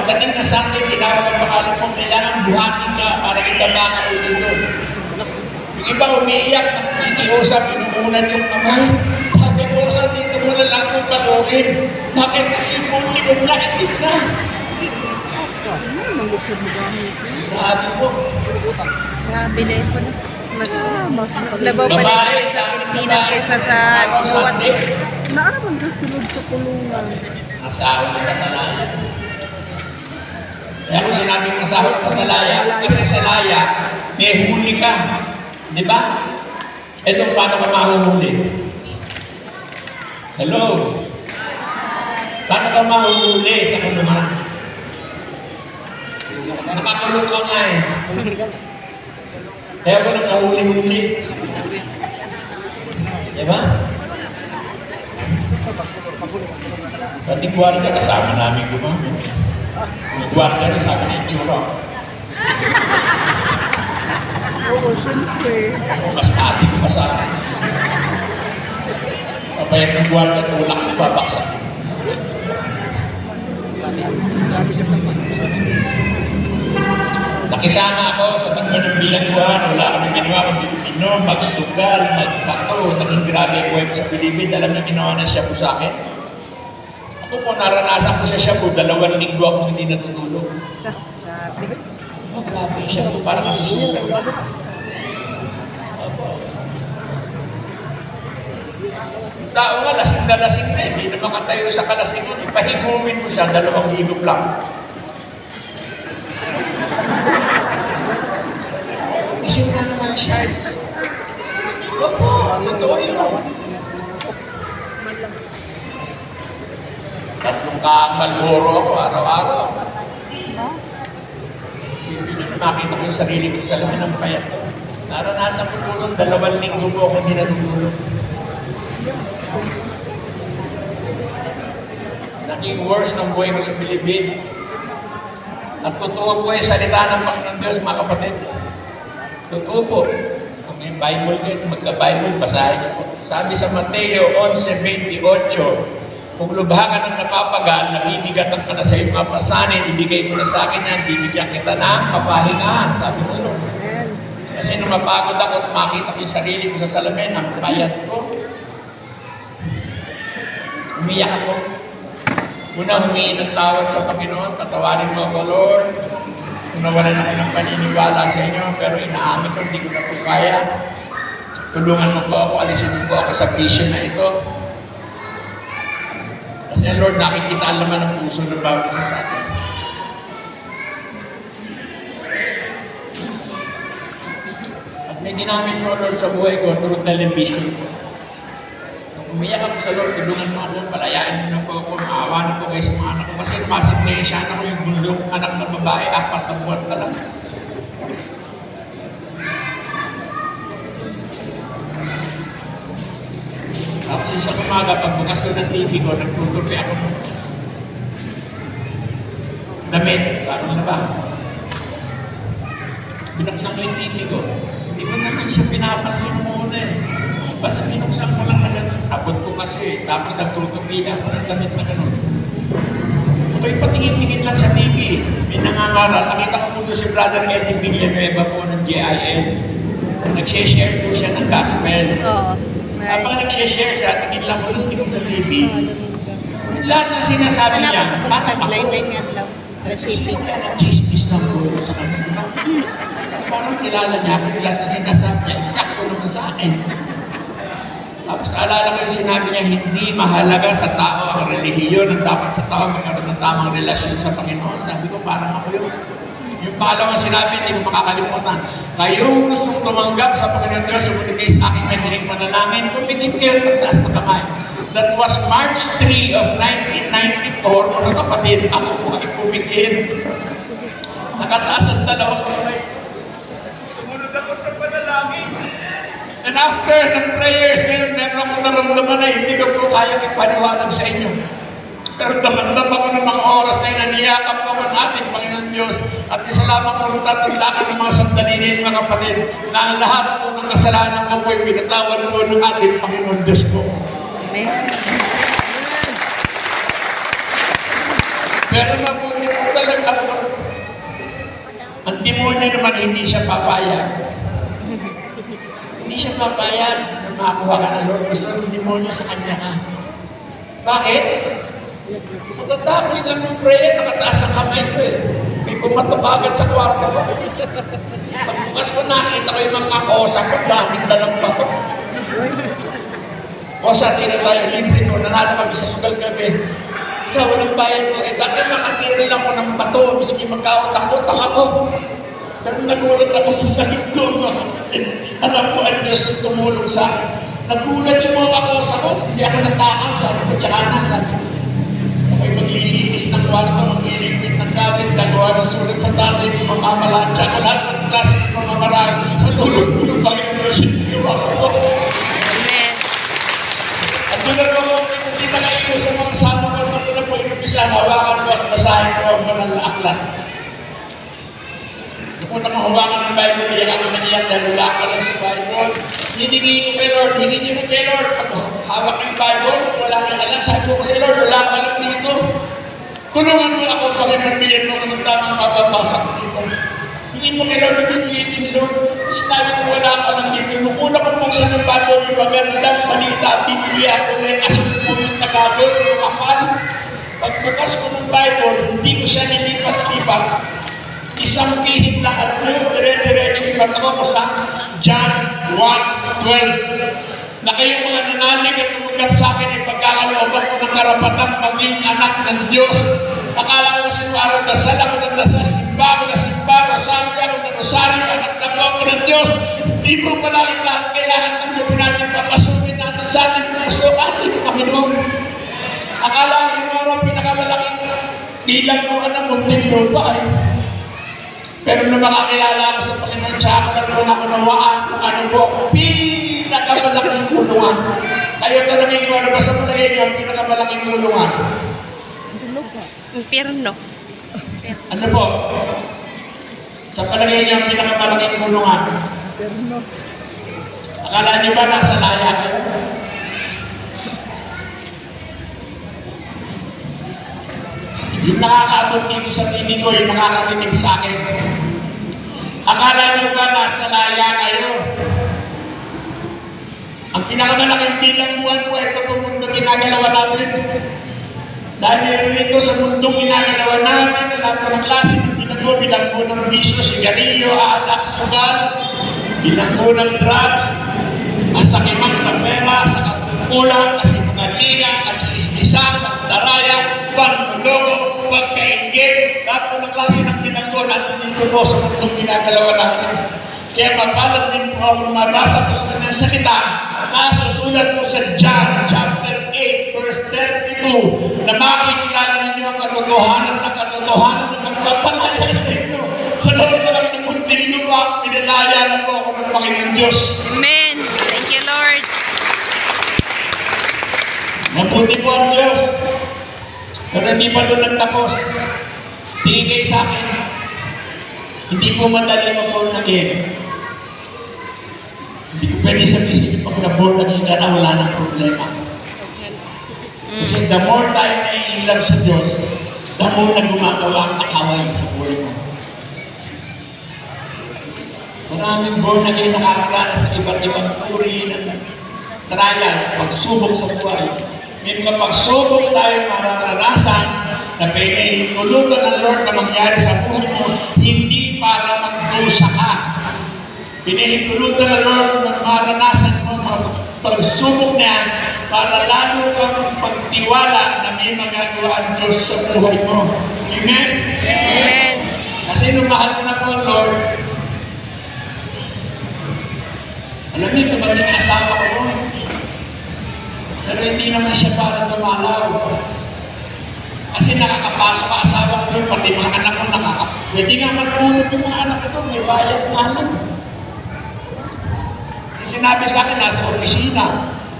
pagdating na Sunday, tinawag ang pangalan mo, kailangan buhatin ka para itaba ka ulit doon. Yung iba umiiyak, nakikiusap, inuunat yung kamay. Sabi ko, sa dito mo na lang kung palukin. Bakit? Kasi kung libog na, itik na. Sabi ko. Grabe na yun po na. Mas labaw pa rin sa Pilipinas kaysa sa US. Naaraman sa sulod sa kulungan. Masahod ka sa laya. Kaya kung sinabing masahod ka sa laya, kasi sa laya, may huli ka. Di ba? Ito, paano ka mahuhuli? Hello? Paano ka mahuhuli sa kulungan? Nakakulong ka nga eh. Kaya ko nakahuli-huli. Diba? Pati guwarda kasama namin gumamit. May guwarda rin sabi na itsura. Oo, siyempre. Mas pati ko pa sa akin. Kapayag ng guwarda, tulak ko babaksak. Nakisama ako sa tagman ng bilangguan, wala kami ginawa kung Pilipino, magsugal, magbato, naging grabe ang buhay ko sa Pilipin, alam niyo ginawa na siya po sa akin. Ako po, naranasan ko siya po, 2 linggo akong hindi natutulog. Oh, grabe siya po, parang nasusugal. Tao nga, lasing na, hindi na makatayo sa kalasingan, ipahigumin mo siya, 2 higop lang. Isip na naman siya. Opo, totoo yun. 3 Malboro ako araw-araw. Hindi na makita ko yung sarili ko sa lamin ng payat ko. Naranasan ko tulong, 2 linggo po ako hindi natutulog. Naging worse ng buhay ko sa Pilipin. At totoo po yung salita ng Panginoon Diyos, mga kapatid. Totoo po. Kung may Bible kayo, magka-Bible, basahin niyo po. Sabi sa Mateo 11:28, kung lubha ka ng napapagal, nabibigatan ka na sa iyong mga pasanin, ibigay mo na sa akin yan, bibigyan kita ng kapahingahan. Sabi ko, no? Kasi nung mapagod ako at makita ko yung sarili ko sa salamin, ang payat ko, umiyak ako. Una, humingi ng tawad sa Panginoon, patawarin mo ako, Lord. Kung nawalan ako ng paniniwala sa inyo, pero inaamin ko, hindi ko na po kaya. Tulungan mo po ako, alisin mo po ako sa vision na ito. Kasi Lord, nakikita ang laman ng puso ng bawat isa sa atin. At may ginamit mo, Lord, sa buhay ko, through television. Umiyak ako sa Lord, tulungan mo ako, palayain mo na po ako, maawa na po kayo sa mga anak ko. Kasi lumasang ako yung bunsong anak ng babae, 4 na buwan ka lang. Tapos isang umaga, pagbukas ko ng TV ko, nagtutupi ako ng damit, parang na ba? Binuksan ko yung TV ko, hindi ko naman siya pinapansin muna eh. Basta binuksan ko lang na gano'n. Abot ko kasi, tapos nagtutupi na ako ng damit na gano'n. Ako'y patingin-tingin lang sa TV. May nangangaral. Nakita ko po doon si Brother Eddie Villanueva po ng GIL. Nag-share po siya ng gospel. Oo. Habang nag-share siya, tingin lang ko lang tingin sa TV. Lahat ng sinasabi niya, parang ako. Kaya nag-chismis lang po sa kanila. Parang kilala niya ako, lahat ng sinasabi niya, eksakto naman sa akin. Tapos alala ko yung sinabi niya, hindi mahalaga sa tao ang relihiyon, ang dapat sa tao magkaroon ng tamang relasyon sa Panginoon. Sabi ko, parang ako yun. Yung pangalawang sinabi, hindi ko makakalimutan. Kayo gustong tumanggap sa Panginoon Diyos, sumunod kayo sa aking madaling panalangin, pumikit kayo, pagtaas na kamay. That was March 3 of 1994, mga kapatid, ako po ay pumikit. Nakataas ang 2 kamay. Sumunod ako sa panalangin. And after the prayers, meron akong naramdaman na hindi ko po kaya ipaniwalag sa inyo. Pero damandam ako ng mga oras na inaniyakap ko ang ating Panginoon Diyos at isalamat po ng tatulakan ng mga sandali niyo, mga kapatid, na ang lahat po ng kasalanan ko po ay pinatawad po ng ating Panginoon Diyos po. Amen. Pero mabuti po talaga. Ang demonyo naman hindi siya papayag. Hindi siya papayag na makakuha ka ng Lord. Gusto ng demonyo sa kanya ka. Bakit? Pagkatapos lang ng prayer, nakataas ang kamay ko eh. May kumatapagad sa kwarto ko. Pagbukas ko nakita ko yung mga kosa ko, daming dalang bato. Kosa, tira tayo, libre ko, nanalo kami sa sugal gabi. Ikaw, walang bayan ko. Eh, dati makatira lang ko ng bato, miski magkautang-utang ako. Pero nagulat ako sa sakit ko. Alam ko ang Diyos ang tumulong sa akin. Nagulat yung mga kakosa ko, hindi ako natakaw. Sabi ko, tsaka na, sabi ko. Ako'y maglilinis ng kwarto, maglilinis ng gamit, gagawa ng sulat sa tatay, mamamalansya ko lahat ng klase ng mamamaraan sa tulog ko ng Panginoon Diyos. Ako. Amen. At doon ako, hindi na kayo sa mga sama ko, kung na po inumpisa, hawakan ko at basahin ko ang mga aklat. Kung nakahawakan ng Bible, hindi ako maniyak dahil wala ka lang sa Bible. Hiningi ko kay Lord, hiningi ko kay Lord. Ako, hawak ng Bible, wala kang alam. Sabi ko sa Lord, wala ka lang dito. Tulungan mo ako, Panginoon, bigyan mo ng tamang mababasa ko dito. Hingin mo kay Lord, hingin ni Lord. Sinabi ko, wala ka lang dito. Nung una ko pong sa Bible, yung magandang balita, Biblia ko rin, asin po yung Tagalog, yung kapal. Pagbukas ko ng Bible, hindi ko siya nilipat-lipat. Isang pihit lang at mo, dire-diretso yung bata ko sa John 1:12. Na kayong mga nanalig at tumugap sa akin ay pagkakalooban ko ng karapatang maging anak ng Diyos. Akala ko sino araw dasal ako ng dasal, simba ko na simba, rosaryo ako ng rosaryo, anak ng ako ng Diyos. Hindi mo palagi lahat kailangan ng gawin natin, papasukin natin sa ating puso, ating Panginoon. Akala ko yung araw pinakamalaking bilang mo ka ng munting lupa eh. Pero nung makakilala ako sa Panginoon, tsaka nagkaroon ako nawaan kung ano po ang pinakamalaking kulungan. Kayo tanongin ko, ano ba sa palagay niyo ang pinakamalaking kulungan? Impyerno. Ano po? Sa palagay niyo ang pinakamalaking kulungan? Perno. Akala niyo ba nasa laya kayo? Yung nakakaabot dito sa tinig ko, yung nakakarinig sa akin. Akala niyo ba nasa laya kayo? Ang pinakamalaking bilang buwan po, ito po mundo ginagalawa natin. Dahil rito sa mundong ginagalawa natin, lahat po ng klase ng bilanggo, bilanggo ng bisyo, sigarilyo, alak, sugal, bilanggo ng drugs, asakiman sa pera, sa katungkulan, kasinungalingan, at ismisan, pagdaraya, panluloko, pagkaingit, lahat po ng klase ng bilanggo natin dito po sa mundong ginagalawa natin. Kaya mapalad din po ako mabasa po sa kanyang salita. Nasusulat po sa John chapter 8 verse 32 na makikilala ninyo ang katotohanan ng magpapalaya sa inyo. Sa loob na lang ng munting lupa, pinalaya na po ako ng Panginoon Diyos. Amen. Thank you, Lord. Mabuti po ang Diyos. Pero hindi pa doon nagtapos. Tingin kayo sa akin. Hindi po madali mag-born again. Hindi ko pwede sabihin pag na-born again ka na wala nang problema. Kasi the more tayo na in love sa Diyos, the more na gumagawa ang kakaway sa buhay mo. Maraming born again nakakaranas ng iba't ibang uri ng trials, pagsubok sa buhay. May mga pagsubok tayo mararanasan na pinahintulutan ng Lord na mangyari sa buhay mo, hindi para magdusa ka. Pinahintulutan ng Lord na maranasan mo mga pagsubok niya para lalo kang pagtiwala na may magagawa ang Diyos sa buhay mo. Amen? Amen. Kasi nung mahal ko na po ang Lord, alam niyo, tumating ang asawa ko noon. Pero hindi naman siya para dumalaw. Kasi nakakapasok ang asawa ko doon, pati mga anak ko nakakapasok. Pwede nga matulog yung mga anak ko doon, may bayad na alam. Yung sinabi sa akin, nasa opisina.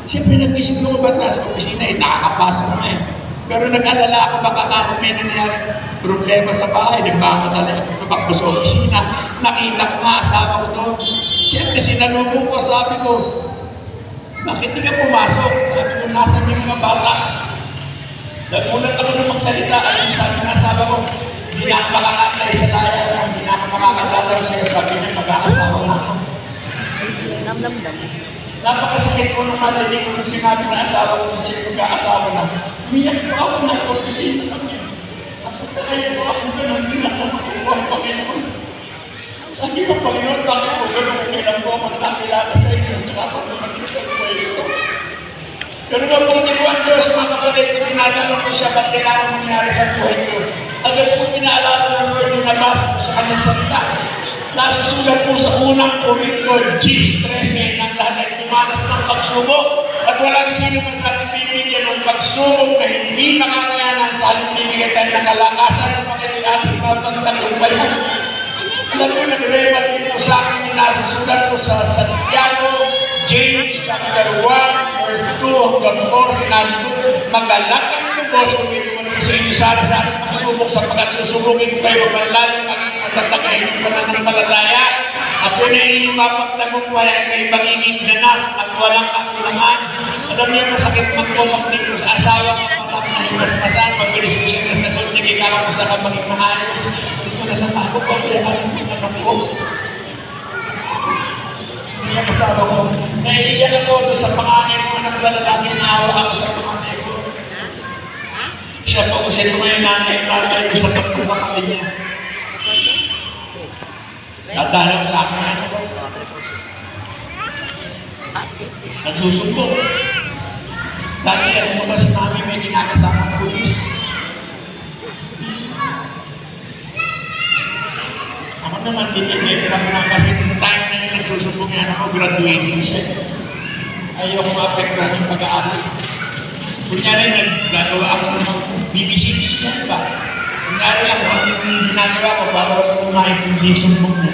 Siyempre, nag-isip ko ba't nasa opisina, nakakapasok na eh. Pero nag-alala ako, baka ako may nangyari problema sa bahay, nagmamadali ako tumakbo sa opisina. Nakita ko nga asawa ko doon. Siyempre, sinalubong ko, sabi ko, bakit hindi ka pumasok? Sabi ko, nasan yung mga bata? Nagulat ako ng magsalita at yung sabi ng asawa ko, Hindi na ako makakantay sa kaya, hindi na ako makakatalaw sa'yo, sabi niya, mag-aasawa na ako. Namdam. Napakasakit ko nung madinig ko nung sinabi na asawa ko nung siya mag-aasawa na. Umiyak ko ako nasa opisina kami. Tapos na kayo ko ako ganun, tinatanong ko ang Panginoon. Sabi ko, Panginoon, bakit ko ganun? Kailan ko ako nakilala sa inyo, tsaka ako nakilala sa buhay ko. Ganun ang punin ko ang Diyos, mga kapatid, kung tinatanong ko siya, ba't kailangan nangyari sa buhay ko? Agad ko pinaalala ng word yung nabasa ko sa kanyang salita. Nasusulat po sa unang Korinto 10:13 ng lahat ay dumanas ng pagsubok at walang sino man sa ating bibigyan ng pagsubok na hindi makakayanan sa ating bibigyan tayo ng kalakasan ng Panginoon ating pagtagumpayan. Alam mo, nag-rebat dito sa akin yung nasusulat ko sa Santiago, James chapter 1, verse 2 hanggang 4, sinabi ko, magalak ang negosyo dito sa inyo sa ating pagsubok sapagkat susubukin ko kayo malalim ang tatagayin ko na ng palataya at yun ay inyong mapagtagumpayan kay magiging ganap at walang kakulangan. Alam niyo masakit magtumak dito sa asawa ng pagkakahimasmasan, mabilis ko siya nasagot, sige kala ko sa maging maayos. Wala na ako, pagkakalan ko na ako. Hindi ang asawa ko. Naiiyan ako doon sa panganay mo ng lalaki na awa ako sa panganay ko. Siya po kasi tumayo nanay ko sa pagkakapali niya. Tatalaw sa akin na ito. Nagsusumbong. Dati ako ba si mami may ginakasama ng pulis? Ako naman, tinigil ako na kasi yung time na yung nagsusumbong yan ako, graduating siya. Ayoko ma-apektuhan yung pag-aaral. Kunyari, naggagawa ako ng BBCTs niya, diba? Kunyari ako, ang ginagawa ko para kumain kung di sumbong mo.